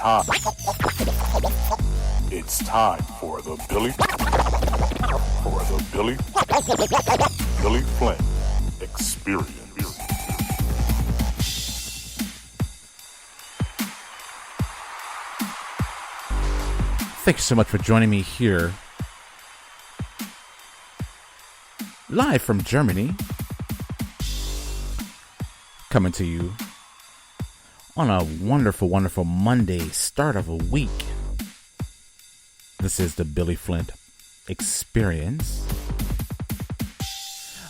time. It's time for the Billy Flynn Experience. Thank you so much for joining me here, live from Germany, coming to you on a wonderful, wonderful Monday, start of a week. This is the Billy Flint Experience.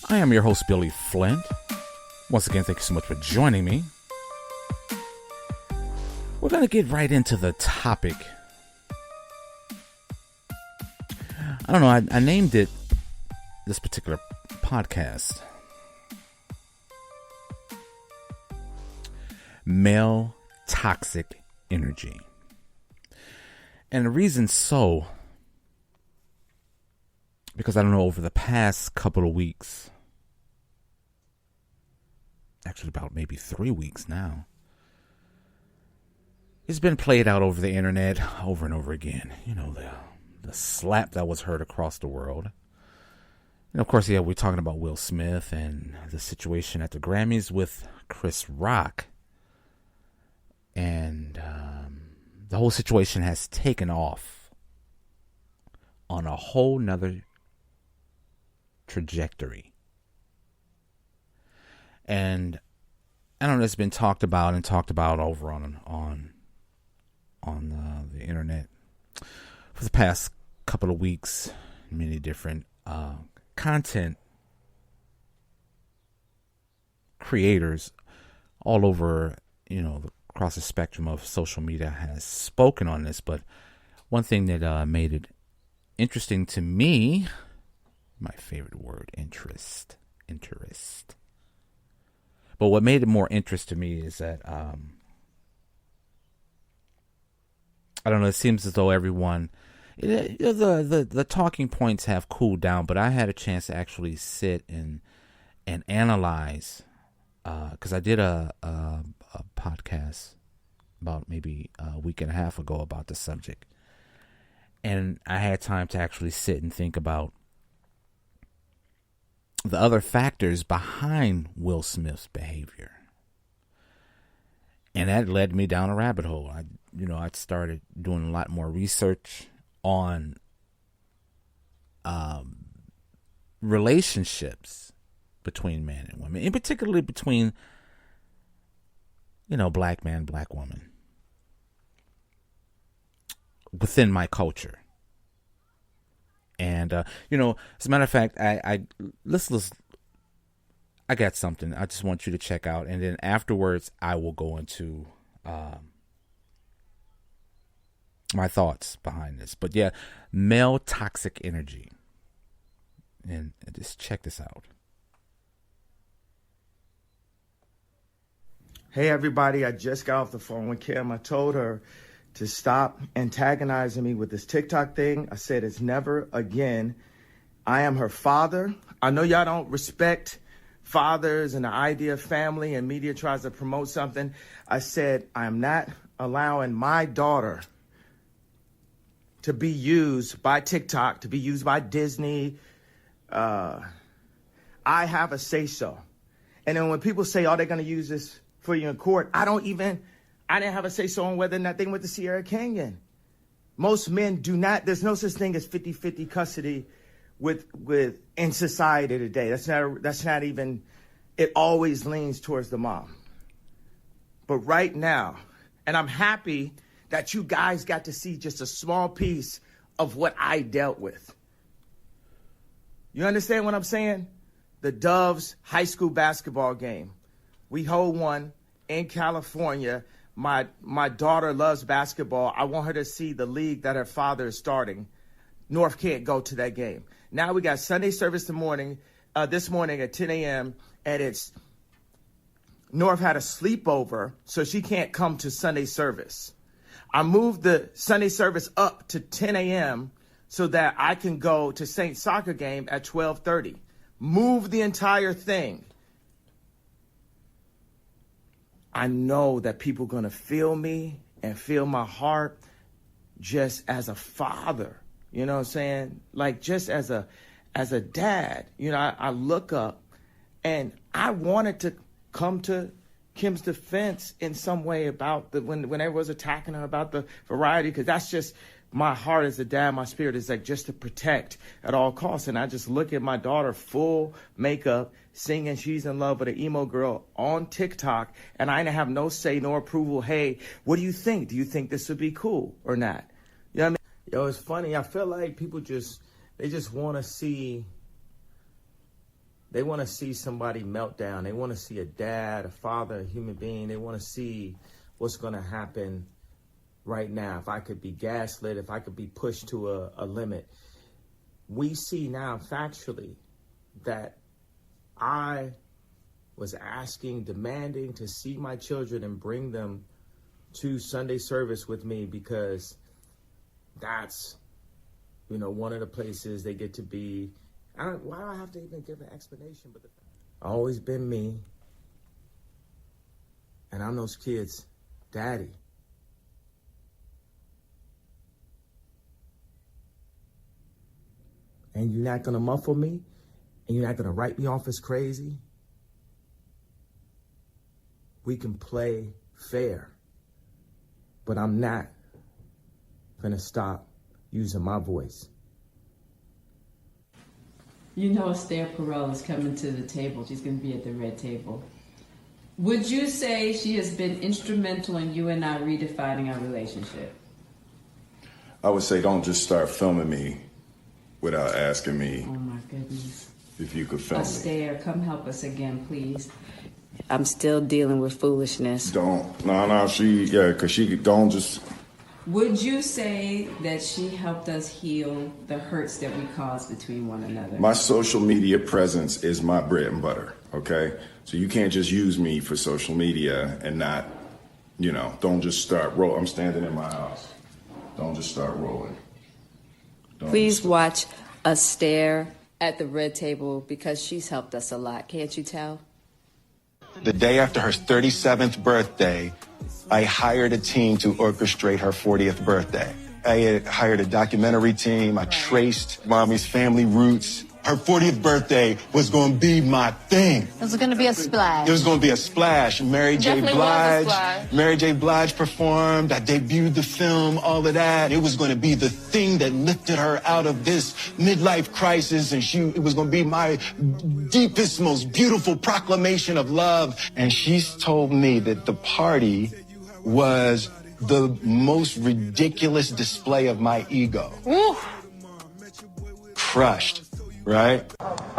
I am your host, Billy Flint. Once again, thank you so much for joining me. We're going to get right into the topic. I don't know, I named it, this particular podcast, Male Toxic Energy. And the reason so, because I don't know, over the past couple of weeks, actually about maybe 3 weeks now, it's been played out over the internet over and over again. You know, the slap that was heard across the world. And of course, yeah, we're talking about Will Smith and the situation at the Grammys with Chris Rock. And the whole situation has taken off on a whole nother trajectory. And I don't know, it's been talked about over on the internet for the past couple of weeks. Many different content creators all over, across the spectrum of social media has spoken on this. But one thing that made it interesting to me, my favorite word, interest. But what made it more interest to me is that I don't know, it seems as though everyone, the talking points have cooled down, but I had a chance to actually sit and analyze, because I did a podcast about maybe a week and a half ago about the subject, and I had time to actually sit and think about the other factors behind Will Smith's behavior. And that led me down a rabbit hole. I started doing a lot more research on relationships between man and women, and particularly between, black man, black woman, within my culture. And, as a matter of fact, I got something I just want you to check out. And then afterwards, I will go into my thoughts behind this. But yeah, male toxic energy. And just check this out. Hey, everybody. I just got off the phone with Kim. I told her to stop antagonizing me with this TikTok thing. I said it's never again. I am her father. I know y'all don't respect fathers and the idea of family, and media tries to promote something. I said I am not allowing my daughter to be used by TikTok, to be used by Disney. I have a say-so. And then when people say, oh, they're going to use this for you in court, I didn't have a say-so on whether or not they went to Sierra Canyon. Most men do not. There's no such thing as 50-50 custody with in society today. That's not even. It always leans towards the mom. But right now, and I'm happy that you guys got to see just a small piece of what I dealt with. You understand what I'm saying? The Doves high school basketball game. We hold one in California. My daughter loves basketball. I want her to see the league that her father is starting. North can't go to that game. Now we got Sunday service this morning at 10 a.m. and it's North had a sleepover, so she can't come to Sunday service. I moved the Sunday service up to 10 a.m. so that I can go to Saint soccer game at 12:30. Move the entire thing. I know that people are going to feel me and feel my heart just as a father, you know what I'm saying? Like just as a dad, you know, I look up and I wanted to come to Kim's defense in some way about when everyone was attacking her about the variety, because that's just my heart as a dad, my spirit is like just to protect at all costs. And I just look at my daughter full makeup, singing She's in Love with an Emo Girl on TikTok, and I didn't have no say nor approval. Hey, what do you think? Do you think this would be cool or not? You know what I mean? Yo, it's funny. I feel like people they just want to see. They want to see somebody melt down. They want to see a dad, a father, a human being. They want to see what's going to happen right now. If I could be gaslit, if I could be pushed to a limit. We see now factually that I was demanding to see my children and bring them to Sunday service with me because that's, you know, one of the places they get to be. Why do I have to even give an explanation? But I've always been me, and I'm those kids' daddy. And you're not gonna muffle me, and you're not gonna write me off as crazy. We can play fair, but I'm not gonna stop using my voice. You know Esther Perel is coming to the table. She's going to be at the red table. Would you say she has been instrumental in you and I redefining our relationship? I would say don't just start filming me without asking me. Oh my goodness. If you could film me. Esther, come help us again, please. I'm still dealing with foolishness. Because she don't just... Would you say that she helped us heal the hurts that we caused between one another? My social media presence is my bread and butter, okay? So you can't just use me for social media and not, you know, don't just start rolling. I'm standing in my house. Don't just start rolling. Please watch Esther at the red table because she's helped us a lot. Can't you tell? The day after her 37th birthday, I hired a team to orchestrate her 40th birthday. I had hired a documentary team. I traced Mommy's family roots. Her 40th birthday was going to be my thing. It was going to be a splash. It was going to be a splash. Mary J. Blige performed. I debuted the film, all of that. It was going to be the thing that lifted her out of this midlife crisis, and it was going to be my deepest, most beautiful proclamation of love. And she's told me that the party was the most ridiculous display of my ego. Woo. Crushed. Right?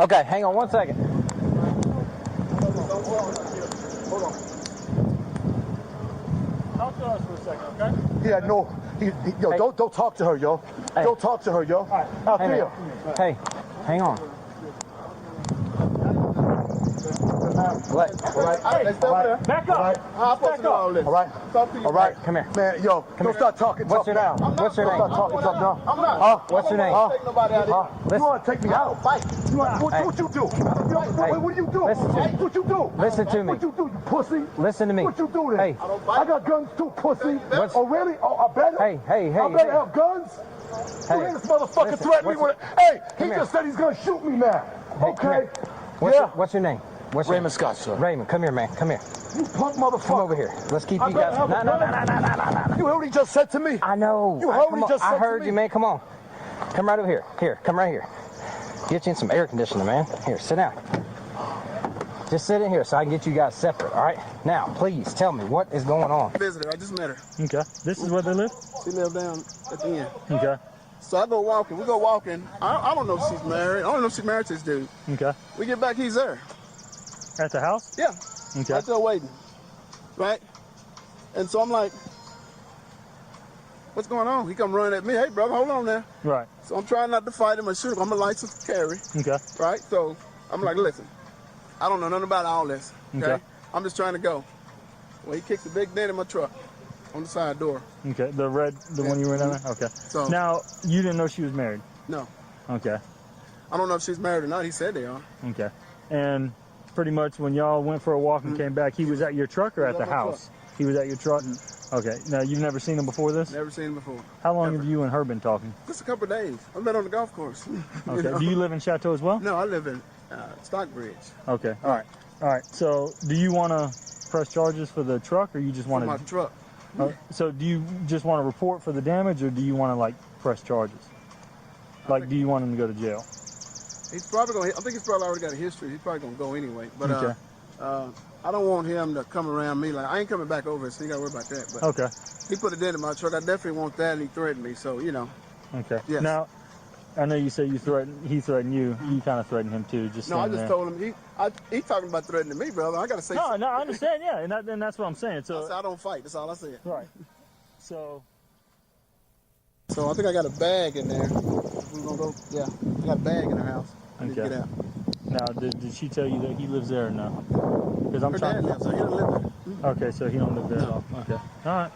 Okay, hang on 1 second. Hold on. Talk to us for a second, okay? Yeah, no. Yo, hey. Don't talk to her, yo. Hey. Don't talk to her, yo. All right. Hey, hang on. All right. Back up. All right. Come here. Man, yo, don't start talking tough. What's your name? What's your name? Don't start talking tough now. I'm not. What's your name? You want to take me out? Fight. What you do? What do you do? What you do? Listen to me. What you do, you pussy? Listen to me. What you do then? Hey. I got guns too, pussy. Oh, really? Oh, I better? Hey. I better have guns? Hey. This motherfucker threatened me with... Hey, he just said he's going to shoot me now. Okay? What's your name? Raymond Scott, sir. Raymond, come here, man. Come here. You punk motherfucker. Come over here. Let's keep you guys... No. You heard what he just said to me? I know. You heard what he just said to me? I heard you, man. Come on. Come right over here. Here, come right here. Get you in some air conditioning, man. Here, sit down. Just sit in here so I can get you guys separate, all right? Now, please, tell me, what is going on? Visitor, I just met her. Okay. This is where they live? She lives down at the end. Okay. So I go walking. We go walking. I don't know if she's married. I don't know if she's married to this dude. Okay. We get back, he's there. At the house? Yeah. Okay. Right there waiting. Right? And so I'm like, what's going on? He come running at me. Hey, brother, hold on there. Right. So I'm trying not to fight him or shoot him. I'm a licensed carry. Okay. Right? So I'm like, listen, I don't know nothing about all this. Okay. I'm just trying to go. Well, he kicks a big dent in my truck on the side door. Okay. The one you went in there? Okay. So now, you didn't know she was married? No. Okay. I don't know if she's married or not. He said they are. Okay. And pretty much when y'all went for a walk and came back, he was at your truck or at the house? He was at your truck? Okay. Now, you've never seen him before this? Never seen him before. How long Never. have you and her been talking? Just a couple of days. I met on the golf course. Okay. know? Do you live in Chateau as well? No, I live in Stockbridge. Okay. All right. All right. So, do you want to press charges for the truck, or you just want My to? truck. So, do you just want to report for the damage, or do you want to like press charges? Like, do you want him to go to jail? He's probably going to, I think he's probably already got a history. He's probably going to go anyway. But Okay. I don't want him to come around me. Like, I ain't coming back over, so you got to worry about that. But Okay. he put a dent in my truck. I definitely want that, and he threatened me. So, you know. Okay. Yes. Now, I know you say he threatened you. You kind of threatened him too. Just No, I saying just that. told him, he's talking about threatening me, brother. I got to say No, something. no, I understand. Yeah, and that's what I'm saying. I So, said, I don't fight. That's all I said. right. So, So I think I got a bag in there. We're going to go, yeah. I got a bag in her house. I need to Okay. get out. now, did she tell you that he lives there or no? Because I'm Her trying. dad lives there. He doesn't live there. Okay, so he don't live there at all. Okay. All right.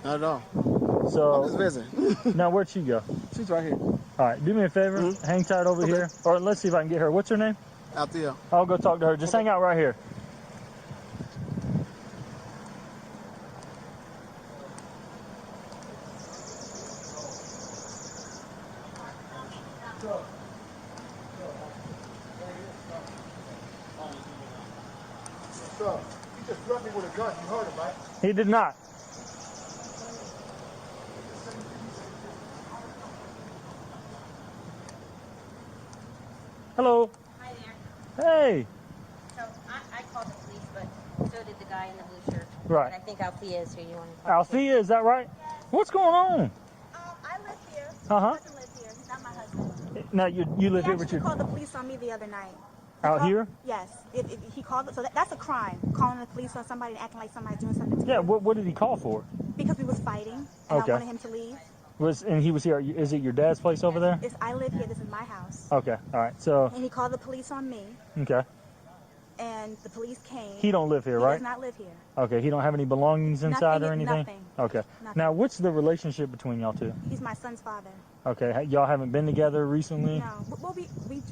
Not at all. So I'm just visiting. now, where'd she go? She's right here. All right. Do me a favor. Hang tight over here, or let's see if I can get her. What's her name? Out there. I'll go talk to her. Just hang out right here. Sir, he just threatened me with a gun. You heard him, right? He did not. Hello. Hi there. Hey. So I called the police, but so did the guy in the blue shirt. Right. And I think Althea is who you want to talk to. Althea, is that right? What's going on? I live here. Uh-huh. My husband lives here. He's not my husband. Now you live He here with actually your called the police on me the other night. out here? Yes. If he called, so that's a crime. Calling the police on somebody and acting like somebody's doing something to Yeah. you. What did he call for? Because we was fighting, and Okay. I wanted him to leave. And he was here. Is it your dad's place over there? I live here. This is my house. Okay. All right. So And he called the police on me, okay. and the police came. He don't live here, He right? does not live here. Okay. He don't have any belongings inside or anything. Nothing. Okay. Nothing. Now, what's the relationship between y'all two? He's my son's father. Okay. Y'all haven't been together recently? No. Well,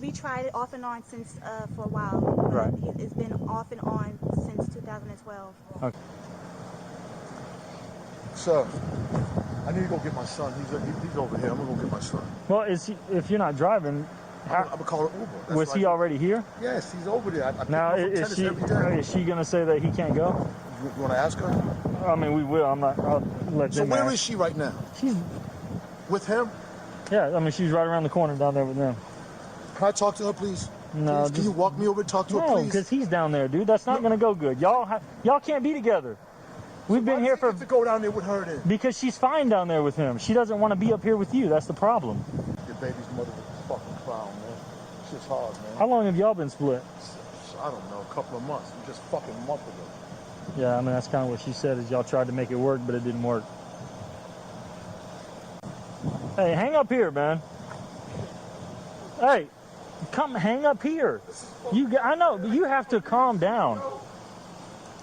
we tried it off and on since for a while. But Right. It's been off and on since 2012. Okay. Sir, I need to go get my son. He's over here. I'm gonna go get my son. Well, if you're not driving, I'm gonna call an Uber. That's was what he I- already here? Yes, he's over there. I pick Now, him up from tennis every day. is she gonna say that he can't go? You want to ask her? I mean, we will. I'll let So them where ask. is she right now? She's with him. Yeah, I mean, she's right around the corner down there with them. Can I talk to her, please? No, Please, can you walk me over and talk to her, no, please? because he's down there, dude. That's not gonna go good. Y'all can't be together. We've been here for. To go down there with her then. Because she's fine down there with him. She doesn't want to be up here with you. That's the problem. Your baby's mother was a fucking clown, man. Shit's hard, man. How long have y'all been split? I don't know, a couple of months. Just fucking a month ago. Yeah, I mean, that's kind of what she said, is y'all tried to make it work, but it didn't work. Hey, hang up here, man. Hey, come hang up here. I know, but you have to calm down.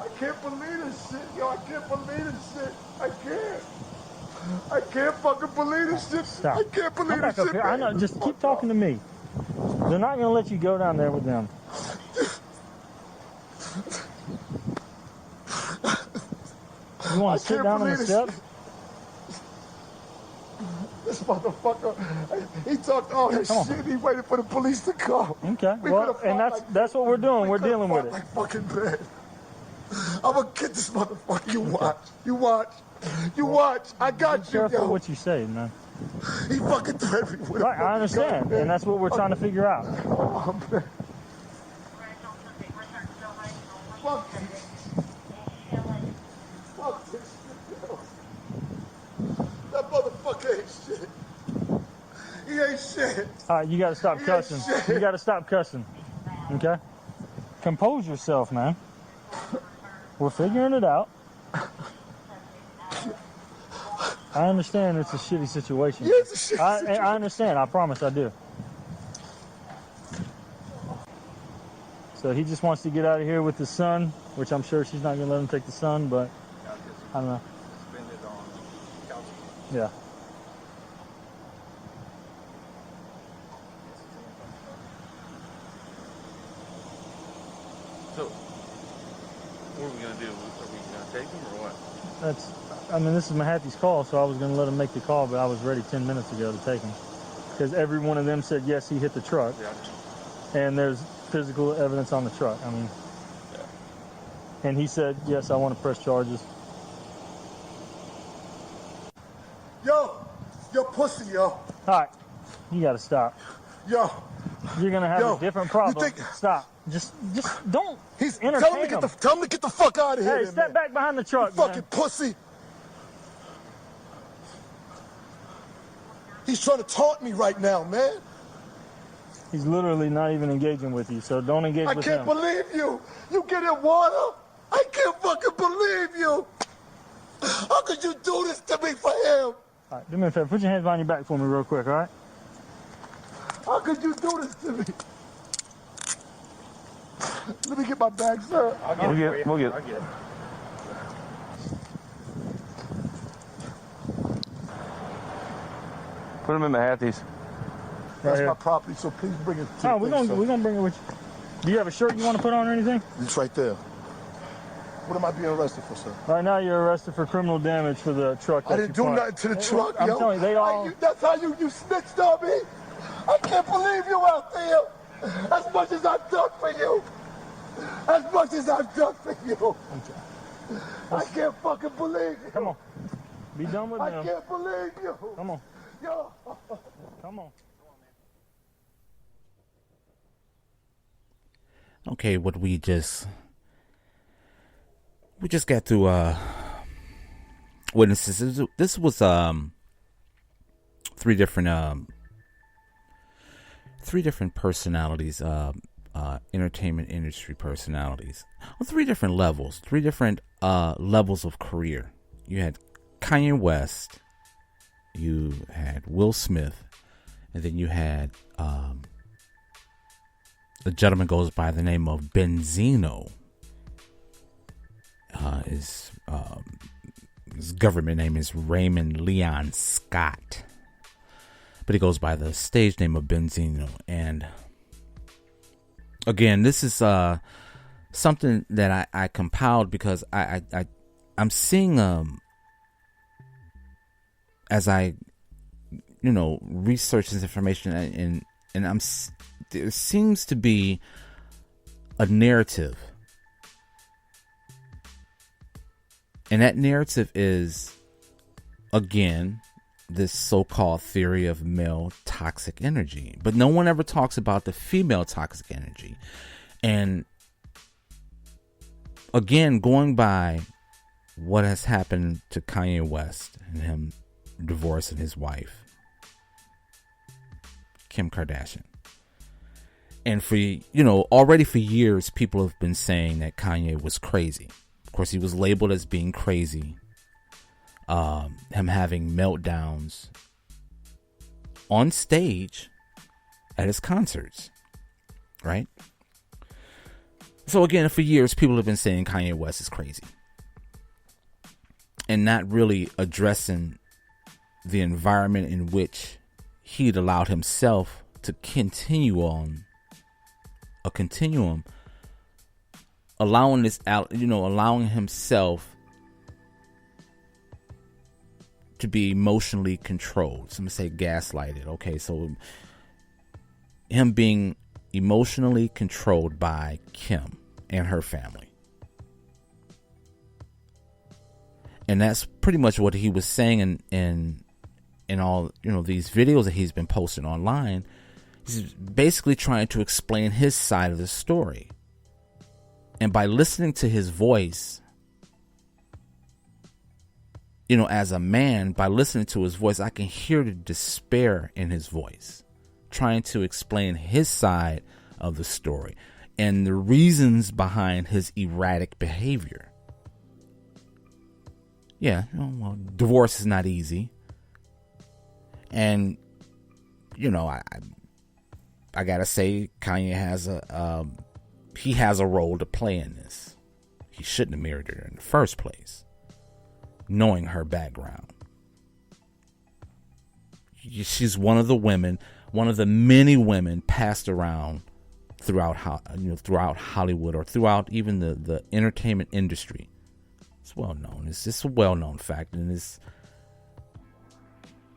I can't believe this shit, yo. I can't believe this shit. I can't. I can't fucking believe this shit. Stop. I can't believe Come back this up shit. here. I know, just keep talking to me. They're not going to let you go down there with them. You want to sit down on the steps? This motherfucker, he talked all that Come on. shit. He waited for the police to come. Okay, We well, could've and fought that's what we're doing. We're dealing with it. like fucking bad. I'm gonna get this motherfucker. You watch. You watch. You watch. I got Be you, careful yo. what you say, man. He fucking threatened me with a Right, I understand, gun, and that's what we're trying to figure out. Oh, man. Fuck this. Fuck this shit, yo. That motherfucker ain't shit. He ain't shit. All right, you got to stop Yeah, cussing. shit. You got to stop cussing. Okay? Compose yourself, man. We're figuring it out. I understand it's a shitty situation. Yeah, it's a shitty situation. I understand. I promise I do. So he just wants to get out of here with his son, which I'm sure she's not going to let him take the son, but I don't know. Yeah. So, what are we gonna do? Are we gonna take him or what? I mean, this is Mahaffey's call, so I was going to let him make the call, but I was ready 10 minutes ago to take him. Because every one of them said, yes, he hit the truck. Yeah. And there's physical evidence on the truck. I mean, yeah. And he said, yes, I want to press charges. Yo, pussy, yo. All right, you got to stop. Yo. You're going to have a different problem. Stop. Just don't entertain him. Tell him to get the fuck out of here. Hey, step back behind the truck, you fucking pussy. He's trying to taunt me right now, man. He's literally not even engaging with you, so don't engage with him. I can't believe you. You get in water? I can't fucking believe you. How could you do this to me for him? All right, do me a favor. Put your hands behind your back for me real quick, all right? How could you do this to me? Let me get my bag, sir. We'll get it. Put him in Mahaffey's. That's my property, so please bring it to me. We're gonna bring it with you. Do you have a shirt you want to put on or anything? It's right there. What am I being arrested for, sir? Right now, you're arrested for criminal damage for the truck. I didn't do nothing to the truck, I'm telling you, they all. That's how you snitched on me. I can't believe you out there. As much as I've done for you. As much as I've done for you. I can't fucking believe you. Come on. Be done with them. I can't believe you. Come on. Yo. Come on. Okay, what we just got through witnesses. This was three different personalities, entertainment industry personalities on three different levels, levels of career. You had Kanye West, you had Will Smith, and then you had a gentleman goes by the name of Benzino. His government name is Raymond Leon Scott, but he goes by the stage name of Benzino. And again, this is something that I compiled because I'm seeing as I research this information and there seems to be a narrative. And that narrative is, again, this so-called theory of male toxic energy. But no one ever talks about the female toxic energy. And again, going by what has happened to Kanye West and him divorcing his wife, Kim Kardashian. And for, already for years, people have been saying that Kanye was crazy. Of course, he was labeled as being crazy. Him having meltdowns on stage at his concerts. Right? So again, for years, people have been saying Kanye West is crazy. And not really addressing the environment in which he'd allowed himself to continue on a continuum, allowing himself to be emotionally controlled. Some say gaslighted. Okay, so him being emotionally controlled by Kim and her family. And that's pretty much what he was saying in all, these videos that he's been posting online. He's basically trying to explain his side of the story. And by listening to his voice, as a man, by listening to his voice, I can hear the despair in his voice, trying to explain his side of the story and the reasons behind his erratic behavior. Yeah, divorce is not easy. And, I gotta say, Kanye has a role to play in this. He shouldn't have married her in the first place, knowing her background. She's one of the many women passed around throughout Hollywood, or throughout even the entertainment industry, It's well known. It's just a well known fact, and it's,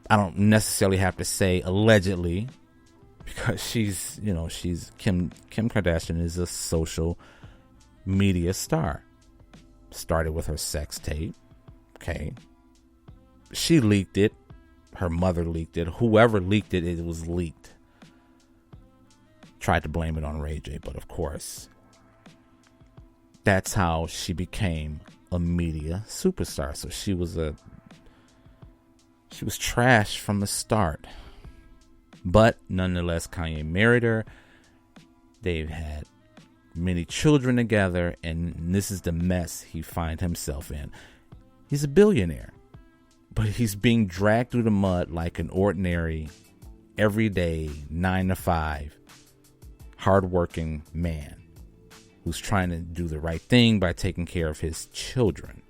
I don't necessarily have to say allegedly, because she's Kim Kardashian is a social media star. Started with her sex tape. Okay. She leaked it. Her mother leaked it. Whoever leaked it, it was leaked. Tried to blame it on Ray J, but of course, that's how she became a media superstar. So she was trash from the start. But nonetheless, Kanye married her. They've had many children together, and this is the mess he finds himself in. He's a billionaire, but he's being dragged through the mud like an ordinary, everyday, 9-to-5, hardworking man who's trying to do the right thing by taking care of his children,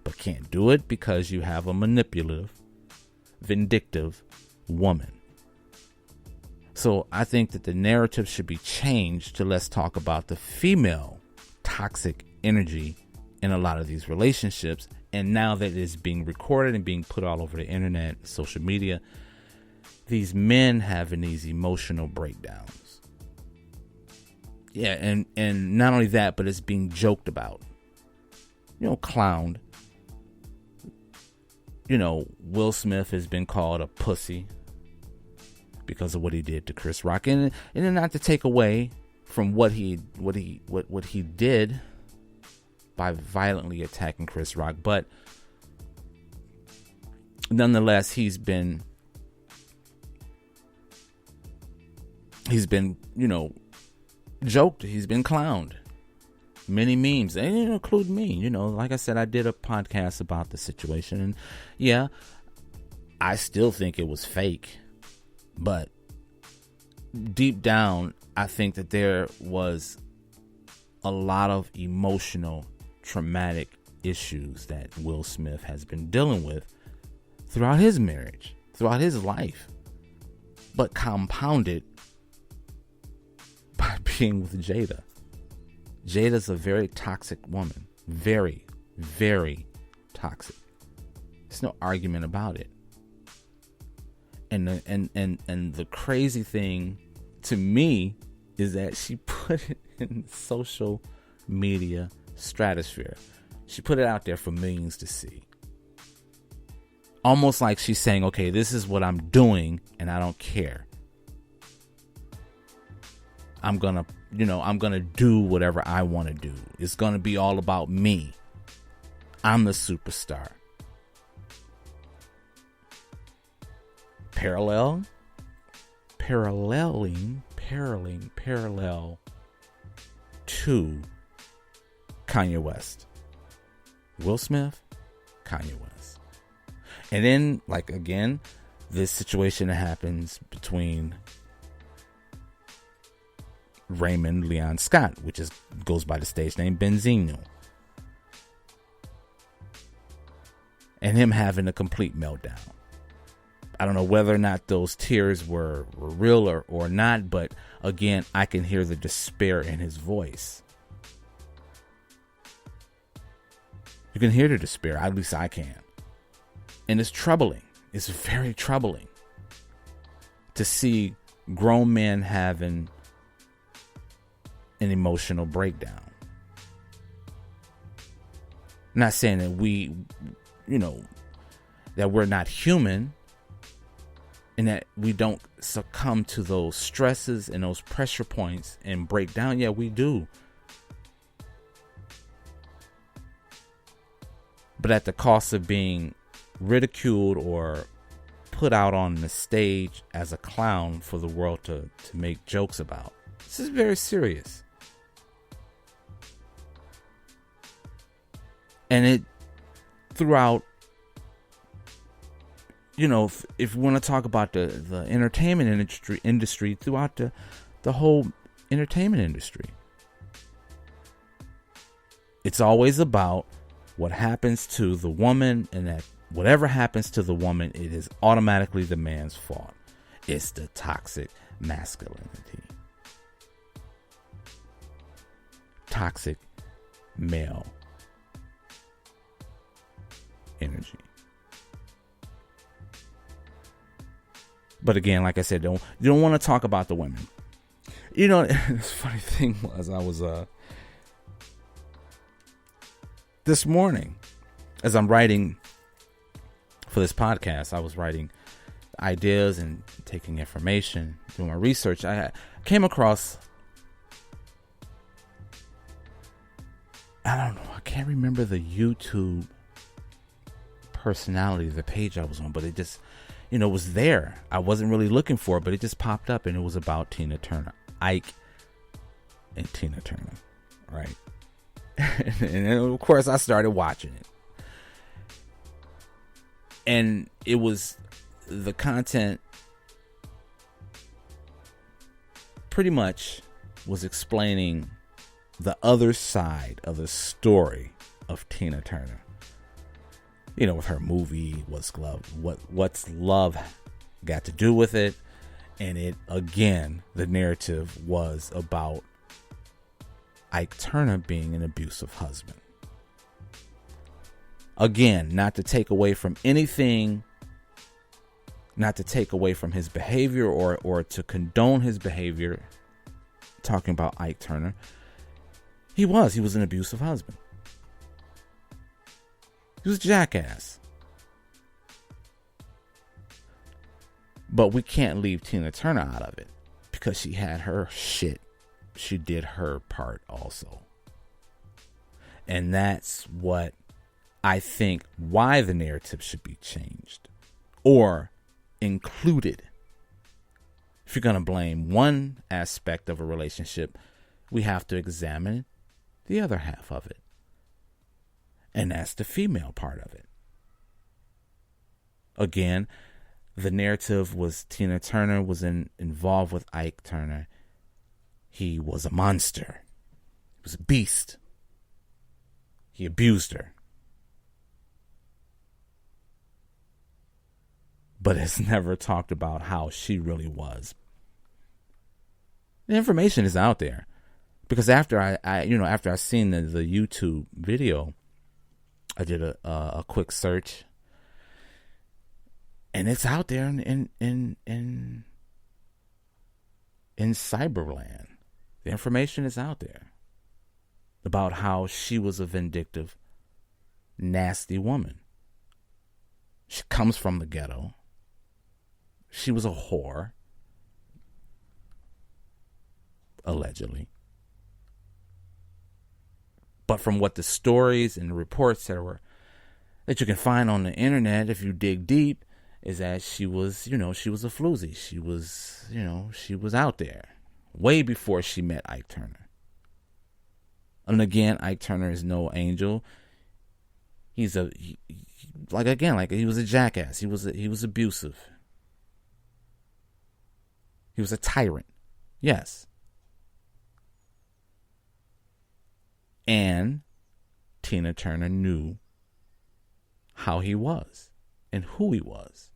but can't do it because you have a manipulative, vindictive woman. So I think that the narrative should be changed to let's talk about the female toxic energy in a lot of these relationships. And now that it's being recorded and being put all over the internet, social media, these men having these emotional breakdowns. Yeah, and not only that, but it's being joked about. Clowned. Will Smith has been called a pussy because of what he did to Chris Rock, and not to take away from what he did by violently attacking Chris Rock, but nonetheless, he's been joked, he's been clowned, many memes, and include me. Like I said, I did a podcast about the situation, and yeah, I still think it was fake. But deep down, I think that there was a lot of emotional, traumatic issues that Will Smith has been dealing with throughout his marriage, throughout his life, but compounded by being with Jada. Jada's a very toxic woman. Very, very toxic. There's no argument about it. And the crazy thing to me is that she put it in the social media stratosphere. She put it out there for millions to see. Almost like she's saying, okay, this is what I'm doing and I don't care. I'm gonna do whatever I want to do. It's gonna be all about me. I'm the superstar. Parallel to Kanye West. Will Smith, Kanye West. And then, again, this situation that happens between Raymond Leon Scott, which goes by the stage name Benzino, and him having a complete meltdown. I don't know whether or not those tears were real or not, but again, I can hear the despair in his voice. You can hear the despair, at least I can. And it's troubling. It's very troubling to see grown men having an emotional breakdown. I'm not saying that that we're not human, and that we don't succumb to those stresses and those pressure points and break down. Yeah, we do. But at the cost of being ridiculed or put out on the stage as a clown for the world to make jokes about. This is very serious. And it, throughout, if we want to talk about the entertainment industry throughout the whole entertainment industry, it's always about what happens to the woman, and that whatever happens to the woman, it is automatically the man's fault. It's the toxic masculinity. Toxic male energy. But again, like I said, you don't want to talk about the women. You know, the funny thing was, I was this morning, as I'm writing for this podcast, I was writing ideas and taking information, doing my research. I came across, I don't know, I can't remember the YouTube personality, the page I was on, but it just, you know, was there. I wasn't really looking for it, but it just popped up, and it was about Tina Turner, Ike and Tina Turner, right? And of course, I started watching it, and it was the content pretty much was explaining the other side of the story of Tina Turner. You know, with her movie, what's love got to do with it. And it, again, the narrative was about Ike Turner being an abusive husband. Again, not to take away from anything, not to take away from his behavior or to condone his behavior, talking about Ike Turner. He was an abusive husband. He was a jackass. But we can't leave Tina Turner out of it, because she had her shit. She did her part also. And that's what I think why the narrative should be changed or included. If you're going to blame one aspect of a relationship, we have to examine the other half of it. And that's the female part of it. Again, the narrative was Tina Turner was involved with Ike Turner. He was a monster. He was a beast. He abused her. But it's never talked about how she really was. The information is out there. Because after I seen the YouTube video, I did a quick search, and it's out there in cyberland. The information is out there about how she was a vindictive, nasty woman. She comes from the ghetto. She was a whore, allegedly. But from what the stories and the reports that you can find on the internet, if you dig deep, is that she was a floozy. She was out there way before she met Ike Turner. And again, Ike Turner is no angel. He was a jackass. He was abusive. He was a tyrant. Yes. And Tina Turner knew how he was and who he was.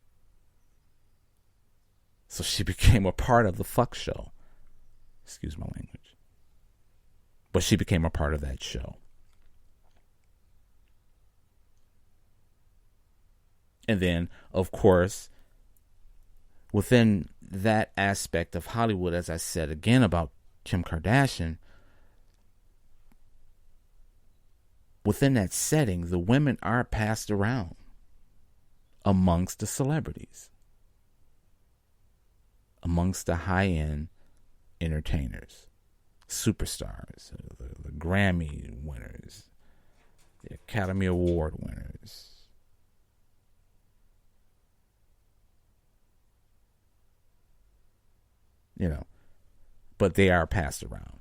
So she became a part of the fuck show. Excuse my language. But she became a part of that show. And then, of course, within that aspect of Hollywood, as I said again about Kim Kardashian, within that setting, the women are passed around amongst the celebrities, amongst the high-end entertainers, superstars, the Grammy winners, the Academy Award winners. But they are passed around.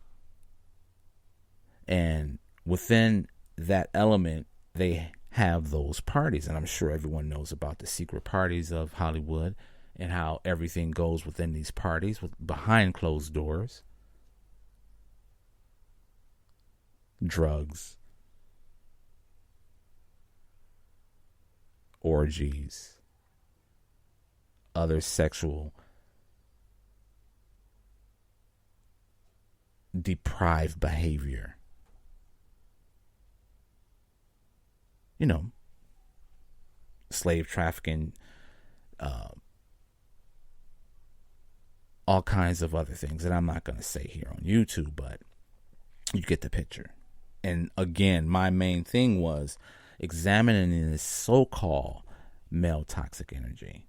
And within that element, they have those parties. And I'm sure everyone knows about the secret parties of Hollywood and how everything goes within these parties behind closed doors. Drugs, orgies, other sexual deprived behavior. slave trafficking, all kinds of other things that I'm not going to say here on YouTube, but you get the picture. And again, my main thing was examining this so-called male toxic energy.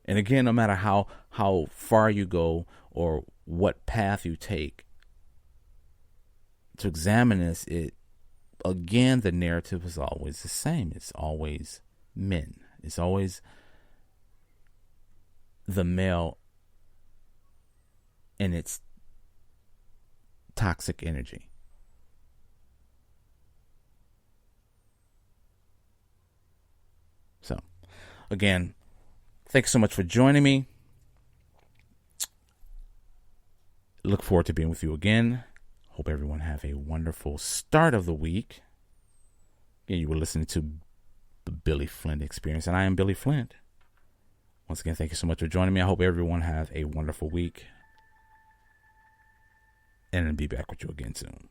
And again, no matter how far you go or what path you take to examine this, again, the narrative is always the same. It's always men. It's always the male and its toxic energy. So, again, thanks so much for joining me. Look forward to being with you again. Hope everyone have a wonderful start of the week. Again, you were listening to the Billy Flint Experience, and I am Billy Flint. Once again, thank you so much for joining me. I hope everyone have a wonderful week, and I'll be back with you again soon.